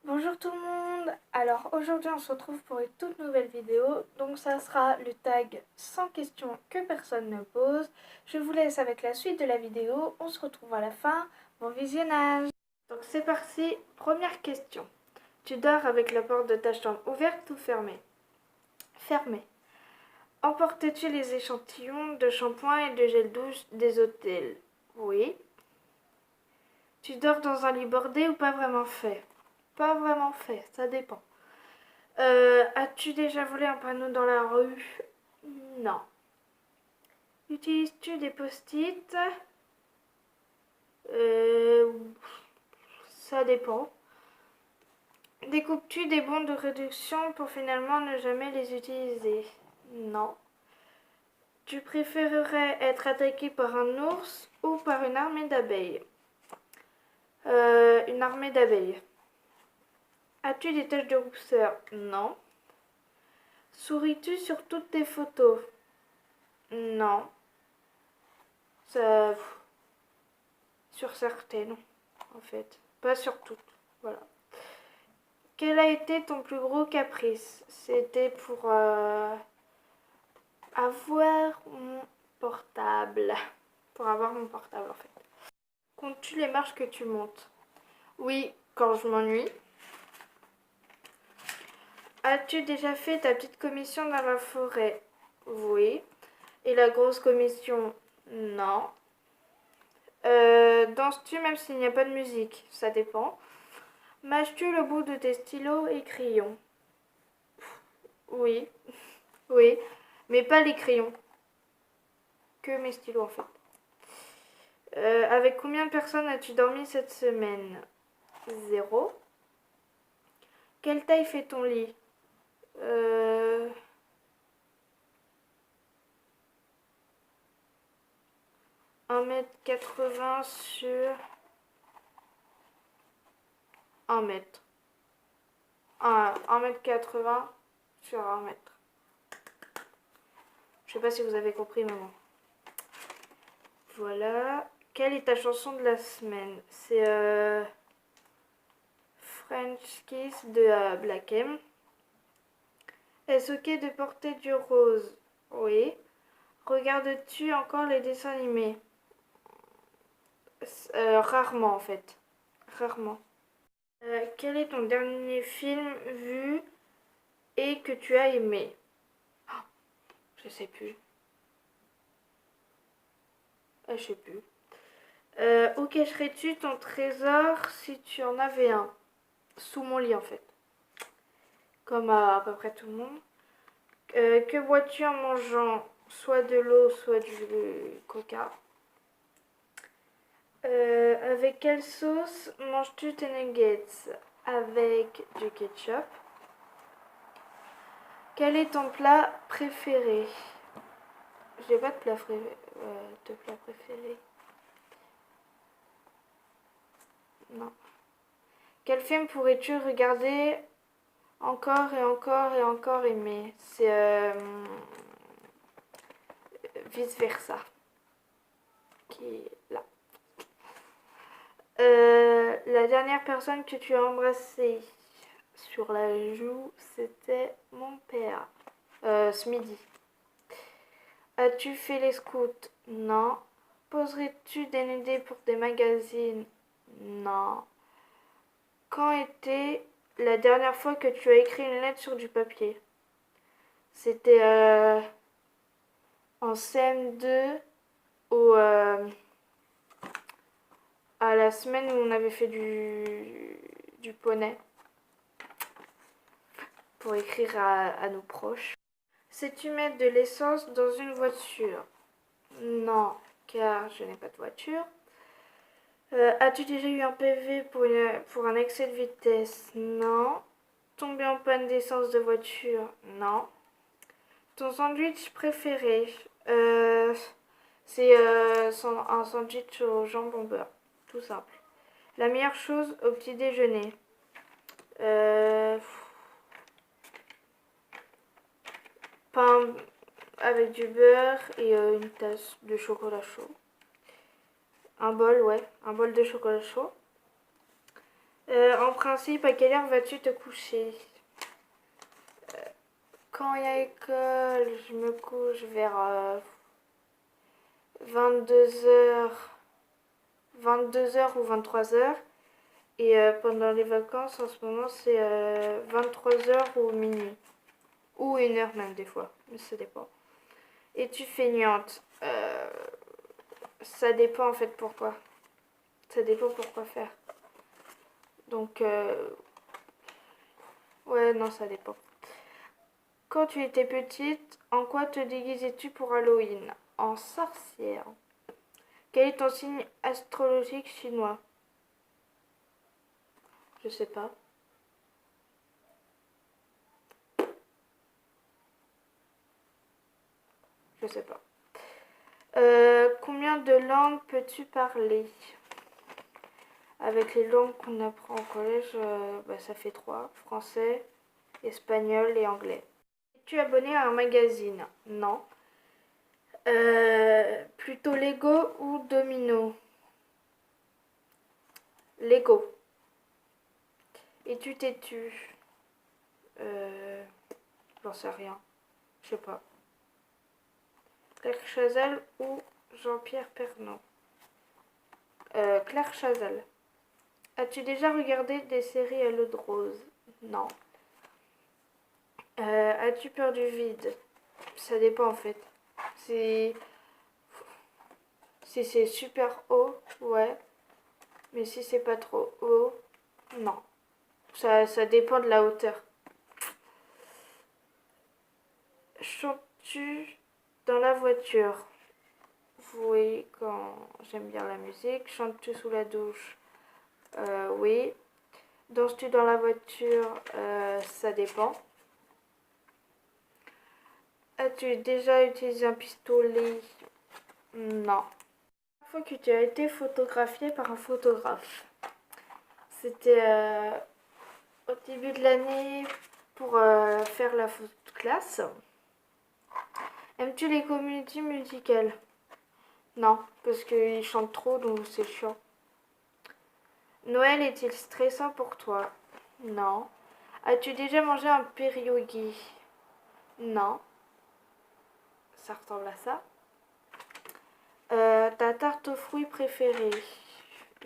Bonjour tout le monde. Alors aujourd'hui on se retrouve pour une toute nouvelle vidéo. Donc ça sera le tag 100 questions que personne ne pose. Je vous laisse avec la suite de la vidéo. On se retrouve à la fin. Bon visionnage. Donc c'est parti. Première question. Tu dors avec la porte de ta chambre ouverte ou fermée? Fermée. Emportais-tu les échantillons de shampoing et de gel douche des hôtels? Oui. Tu dors dans un lit bordé ou pas vraiment fait? Pas vraiment fait, ça dépend. As-tu déjà volé un panneau dans la rue? Non. Utilises-tu des post-it? Euh, Ça dépend. Découpes-tu des bons de réduction pour finalement ne jamais les utiliser? Non. Tu préférerais être attaqué par un ours ou par une armée d'abeilles? Une armée d'abeilles. As-tu des taches de rousseur? Non. Souris-tu sur toutes tes photos? Non. Ça... Sur certaines, en fait. Pas sur toutes. Voilà. Quel a été ton plus gros caprice? C'était pour avoir mon portable. Pour avoir mon portable, en fait. Comptes-tu les marches que tu montes? Oui, quand je m'ennuie. As-tu déjà fait ta petite commission dans la forêt? Oui. Et la grosse commission? Non. Danses-tu même s'il n'y a pas de musique? Ça dépend. Mâches-tu le bout de tes stylos et crayons? Oui, oui, mais pas les crayons, que mes stylos en fait. Avec combien de personnes as-tu dormi cette semaine? Zéro. Quelle taille fait ton lit? euh, 1,80 m sur 1 mètre. 1,80 m sur 1 mètre. Je sais pas si vous avez compris, maman. Voilà. Quelle est ta chanson de la semaine? C'est French Kiss de Black M. Est-ce ok de porter du rose? Oui. Regardes-tu encore les dessins animés? Rarement en fait. Rarement. Quel est ton dernier film vu et que tu as aimé? Oh, je sais plus. Je sais plus. Où cacherais-tu ton trésor si tu en avais un? Sous mon lit en fait. Comme à peu près tout le monde. Que bois-tu en mangeant? Soit de l'eau, soit du coca. Avec quelle sauce manges-tu tes nuggets? Avec du ketchup. Quel est ton plat préféré? J'ai pas de plat préféré. Non. Quel film pourrais-tu regarder encore et encore et encore aimer? C'est vice versa. Qui est là. La dernière personne que tu as embrassée sur la joue, c'était mon père. Ce midi. As-tu fait les scouts? Non. Poserais-tu des idées pour des magazines? Non. Quand était la dernière fois que tu as écrit une lettre sur du papier? C'était en CM2 ou à la semaine où on avait fait du poney pour écrire à nos proches. Sais-tu mettre de l'essence dans une voiture? Non, car je n'ai pas de voiture. As-tu déjà eu un PV pour un excès de vitesse? Non. Tombé en panne d'essence de voiture? Non. Ton sandwich préféré? C'est un sandwich au jambon beurre. Tout simple. La meilleure chose au petit déjeuner? Euh, Pain avec du beurre et une tasse de chocolat chaud. Un bol, ouais. Un bol de chocolat chaud. En principe, à quelle heure vas-tu te coucher? Quand il y a école, je me couche vers 22h, 22h ou 23h. Et pendant les vacances, en ce moment, c'est 23h ou minuit. Ou 1h même des fois, mais ça dépend. Es-tu feignante? Ça dépend en fait pourquoi. Ça dépend pourquoi faire. Donc, ouais, non, ça dépend. Quand tu étais petite, en quoi te déguisais-tu pour Halloween? En sorcière. Quel est ton signe astrologique chinois? Je sais pas. Je sais pas. Combien de langues peux-tu parler? Avec les langues qu'on apprend au collège, ça fait 3. Français, espagnol et anglais. Es-tu abonné à un magazine? Non. Plutôt Lego ou Domino? Lego. Es-tu têtu? J'en sais rien. Je sais pas. Claire Chazal ou Jean-Pierre Pernaut? Claire Chazal. As-tu déjà regardé des séries à l'eau de rose? Non. As-tu peur du vide? Ça dépend en fait. Si c'est super haut, ouais. Mais si c'est pas trop haut, non. Ça dépend de la hauteur. Chantes-tu dans la voiture? Oui, quand j'aime bien la musique. Chantes-tu sous la douche? Oui. Danses-tu dans la voiture? Ça dépend. As-tu déjà utilisé un pistolet? Non. La fois que tu as été photographié par un photographe? C'était au début de l'année pour faire la photo de classe. Aimes-tu les comédies musicales? Non, parce qu'ils chantent trop, donc c'est chiant. Noël est-il stressant pour toi? Non. As-tu déjà mangé un pierogi? Non. Ça ressemble à ça. Ta tarte aux fruits préférée?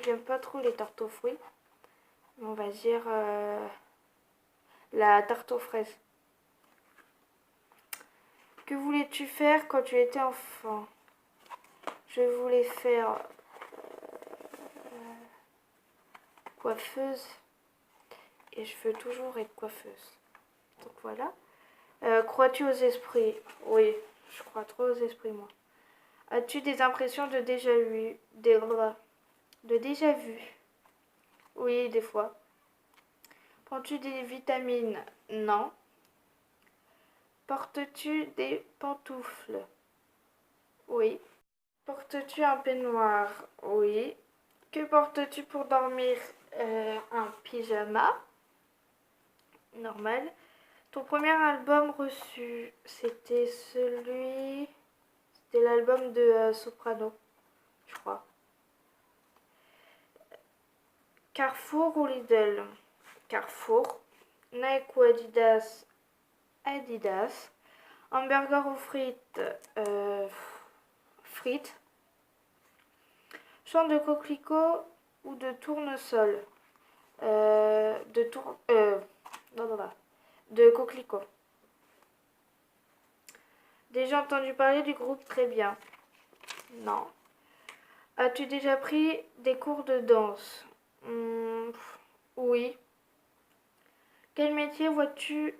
J'aime pas trop les tartes aux fruits. On va dire la tarte aux fraises. Que voulais-tu faire quand tu étais enfant? Je voulais faire coiffeuse. Et je veux toujours être coiffeuse. Donc voilà. Crois-tu aux esprits? Oui, je crois trop aux esprits, moi. As-tu des impressions de déjà vu? De déjà vu? Oui, des fois. Prends-tu des vitamines? Non. Portes-tu des pantoufles? Oui. Portes-tu un peignoir? Oui. Que portes-tu pour dormir? Un pyjama. Normal. Ton premier album reçu, c'était C'était l'album de Soprano, je crois. Carrefour ou Lidl? Carrefour. Nike ou Adidas? Adidas. Hamburger ou frites? Frites. Champ de coquelicot ou de tournesol? De tour... non. De coquelicot. Déjà entendu parler du groupe Très Bien? Non. As-tu déjà pris des cours de danse? Oui. Quel métier vois-tu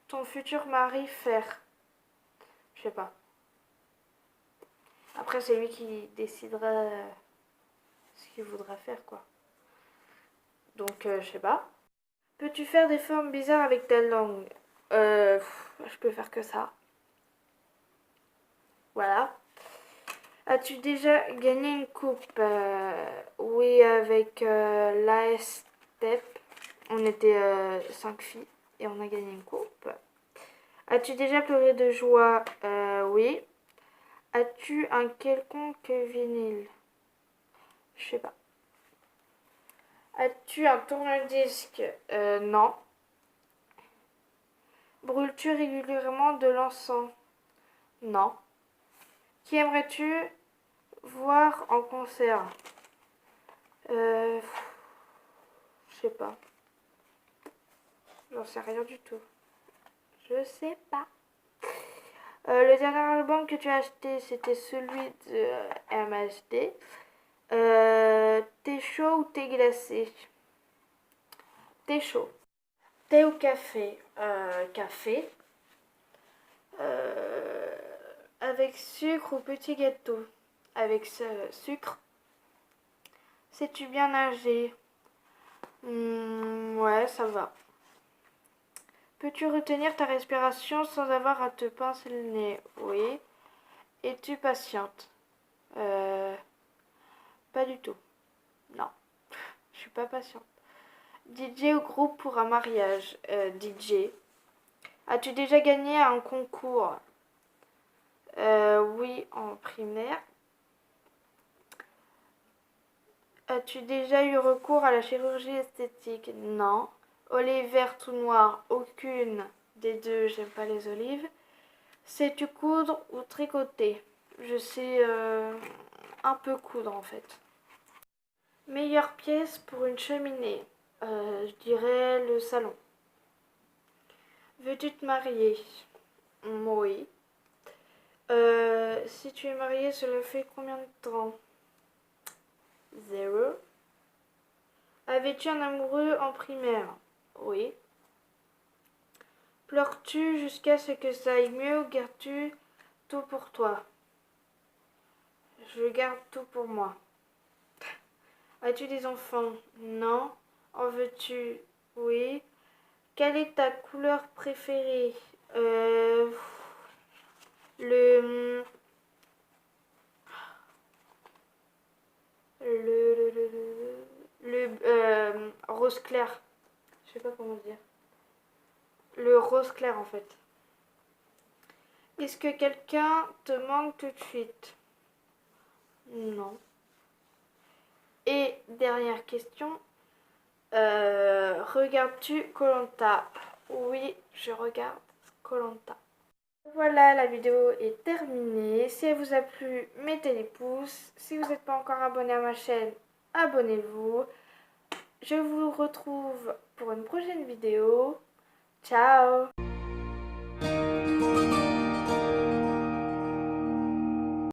ton futur mari faire? Je sais pas. Après, c'est lui qui décidera ce qu'il voudra faire, quoi. Donc, je sais pas. Peux-tu faire des formes bizarres avec ta langue? Je peux faire que ça. Voilà. As-tu déjà gagné une coupe? Oui, avec l'AS Step. On était 5 filles et on a gagné une coupe. As-tu déjà pleuré de joie? Oui. As-tu un quelconque vinyle? Je sais pas. As-tu un tourne-disque? Non. Brûles-tu régulièrement de l'encens? Non. Qui aimerais-tu voir en concert? Je sais pas. J'en sais rien du tout. Je sais pas. Le dernier album que tu as acheté, c'était celui de MHD. Thé chaud ou thé glacé? Thé chaud. Thé ou café? Café. Avec sucre ou petit gâteau? Avec sucre. Sais-tu bien nager? Ouais, ça va. Peux-tu retenir ta respiration sans avoir à te pincer le nez? Oui. Es-tu patiente? Pas du tout. Non, je suis pas patiente. DJ ou groupe pour un mariage? DJ. As-tu déjà gagné un concours? Oui, en primaire. As-tu déjà eu recours à la chirurgie esthétique? Non. Olive verte ou noire? Aucune des deux, j'aime pas les olives. Sais-tu coudre ou tricoter? Je sais un peu coudre en fait. Meilleure pièce pour une cheminée? Je dirais le salon. Veux-tu te marier? Oui. Si tu es marié, cela fait combien de temps? 0. Avais-tu un amoureux en primaire? Oui. Pleures-tu jusqu'à ce que ça aille mieux ou gardes-tu tout pour toi? Je garde tout pour moi. As-tu des enfants? Non. En veux-tu? Oui. Quelle est ta couleur préférée? Le, le rose clair. Je sais pas comment dire. Le rose clair en fait. Est-ce que quelqu'un te manque tout de suite? Non. Et dernière question. Regardes-tu koh? Oui, je regarde koh. Voilà, la vidéo est terminée. Si elle vous a plu, mettez des pouces. Si vous n'êtes pas encore abonné à ma chaîne, abonnez-vous. Je vous retrouve pour une prochaine vidéo. Ciao!